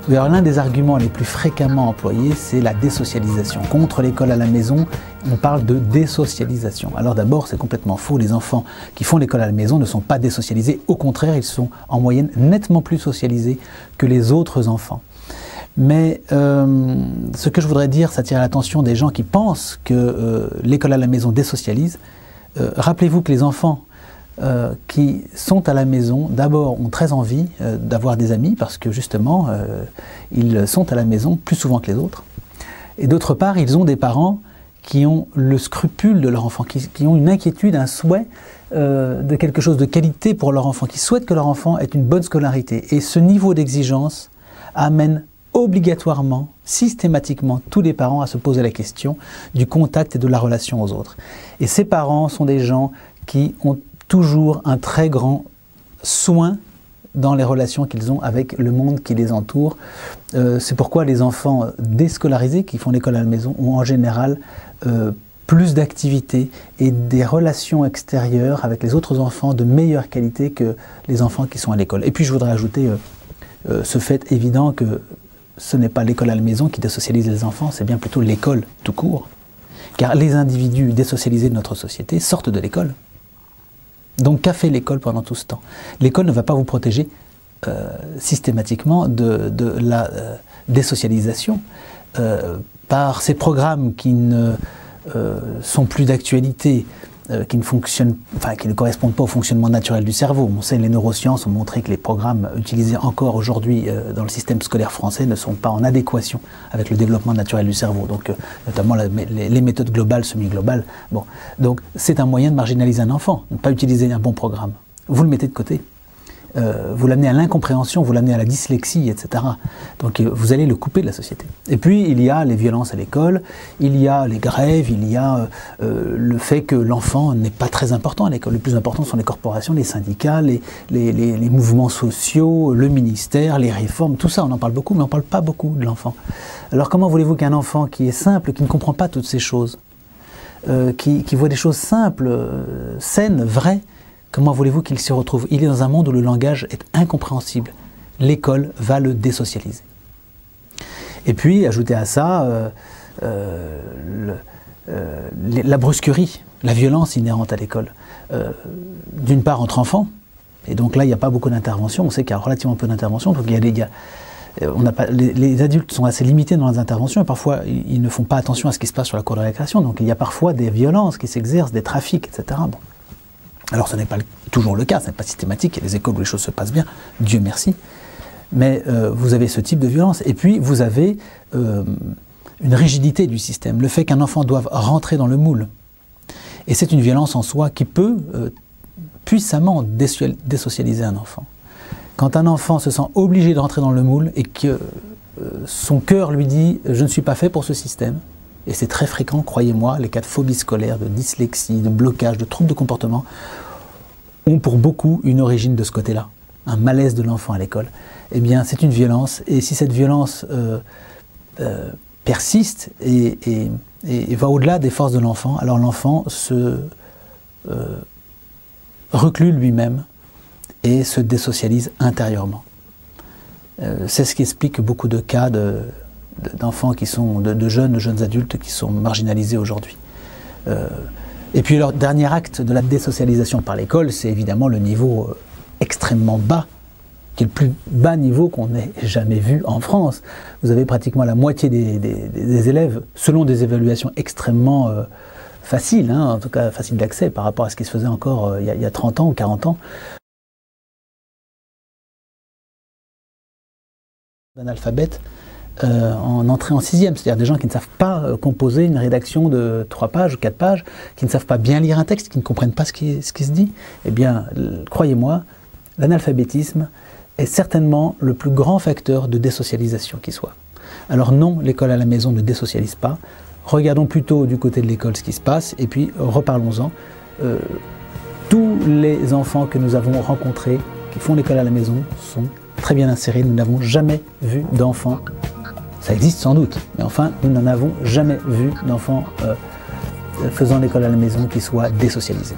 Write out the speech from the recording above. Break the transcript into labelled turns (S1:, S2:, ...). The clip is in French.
S1: Oui, alors l'un des arguments les plus fréquemment employés, c'est la désocialisation. Contre l'école à la maison, on parle de désocialisation. Alors d'abord, c'est complètement faux. Les enfants qui font l'école à la maison ne sont pas désocialisés. Au contraire, ils sont en moyenne nettement plus socialisés que les autres enfants. Mais ce que je voudrais dire, c'est attirer l'attention des gens qui pensent que l'école à la maison désocialise. Rappelez-vous que les enfants qui sont à la maison, d'abord ont très envie d'avoir des amis parce que justement, ils sont à la maison plus souvent que les autres. Et d'autre part, ils ont des parents qui ont le scrupule de leur enfant, qui ont une inquiétude, un souhait de quelque chose de qualité pour leur enfant, qui souhaitent que leur enfant ait une bonne scolarité. Et ce niveau d'exigence amène obligatoirement, systématiquement, tous les parents à se poser la question du contact et de la relation aux autres. Et ces parents sont des gens qui ont toujours un très grand soin dans les relations qu'ils ont avec le monde qui les entoure. C'est pourquoi les enfants déscolarisés qui font l'école à la maison ont en général plus d'activités et des relations extérieures avec les autres enfants de meilleure qualité que les enfants qui sont à l'école. Et puis je voudrais ajouter ce fait évident que ce n'est pas l'école à la maison qui désocialise les enfants, c'est bien plutôt l'école tout court. Car les individus désocialisés de notre société sortent de l'école. Donc qu'a fait l'école pendant tout ce temps? L'école ne va pas vous protéger systématiquement de la désocialisation par ces programmes qui ne sont plus d'actualité, qui ne correspondent pas au fonctionnement naturel du cerveau. On sait, les neurosciences ont montré que les programmes utilisés encore aujourd'hui dans le système scolaire français ne sont pas en adéquation avec le développement naturel du cerveau. Donc, notamment les méthodes globales, semi-globales. Bon. Donc, c'est un moyen de marginaliser un enfant, ne pas utiliser un bon programme. Vous le mettez de côté. Vous l'amenez à l'incompréhension, vous l'amenez à la dyslexie, etc. Donc vous allez le couper de la société. Et puis il y a les violences à l'école, il y a les grèves, il y a le fait que l'enfant n'est pas très important à l'école. Le plus important sont les corporations, les syndicats, les mouvements sociaux, le ministère, les réformes, tout ça on en parle beaucoup, mais on ne parle pas beaucoup de l'enfant. Alors comment voulez-vous qu'un enfant qui est simple, qui ne comprend pas toutes ces choses, qui voit des choses simples, saines, vraies, comment voulez-vous qu'il s'y retrouve? Il est dans un monde où le langage est incompréhensible. L'école va le désocialiser. Et puis, ajoutez à ça la brusquerie, la violence inhérente à l'école. D'une part, entre enfants, et donc là, il n'y a pas beaucoup d'interventions. On sait qu'il y a relativement peu d'interventions. Donc les adultes sont assez limités dans les interventions et parfois, ils ne font pas attention à ce qui se passe sur la cour de récréation. Donc il y a parfois des violences qui s'exercent, des trafics, etc. Bon. Alors ce n'est pas toujours le cas, ce n'est pas systématique, il y a des écoles où les choses se passent bien, Dieu merci, mais vous avez ce type de violence. Et puis vous avez une rigidité du système, le fait qu'un enfant doive rentrer dans le moule. Et c'est une violence en soi qui peut puissamment désocialiser un enfant. Quand un enfant se sent obligé de rentrer dans le moule et que son cœur lui dit « je ne suis pas fait pour ce système », et c'est très fréquent, croyez-moi, les cas de phobie scolaire, de dyslexie, de blocage, de troubles de comportement, ont pour beaucoup une origine de ce côté-là, un malaise de l'enfant à l'école. Eh bien, c'est une violence, et si cette violence persiste et va au-delà des forces de l'enfant, alors l'enfant se reclue lui-même et se désocialise intérieurement. C'est ce qui explique beaucoup de cas d'enfants qui sont, de jeunes adultes qui sont marginalisés aujourd'hui. Et puis le dernier acte de la désocialisation par l'école, c'est évidemment le niveau extrêmement bas, qui est le plus bas niveau qu'on ait jamais vu en France. Vous avez pratiquement la moitié des élèves, selon des évaluations extrêmement faciles, hein, en tout cas faciles d'accès par rapport à ce qui se faisait encore il y a 30 ans ou 40 ans, d'analphabètes en entrée en 6e, c'est-à-dire des gens qui ne savent pas composer une rédaction de 3 pages ou 4 pages, qui ne savent pas bien lire un texte, qui ne comprennent pas ce qui se dit. Eh bien, croyez-moi, l'analphabétisme est certainement le plus grand facteur de désocialisation qui soit. Alors non, l'école à la maison ne désocialise pas. Regardons plutôt du côté de l'école ce qui se passe, et puis reparlons-en. Tous les enfants que nous avons rencontrés, qui font l'école à la maison, sont très bien insérés. Nous n'avons jamais vu d'enfants. Ça existe sans doute, mais enfin, nous n'en avons jamais vu d'enfants faisant l'école à la maison qui soient désocialisés.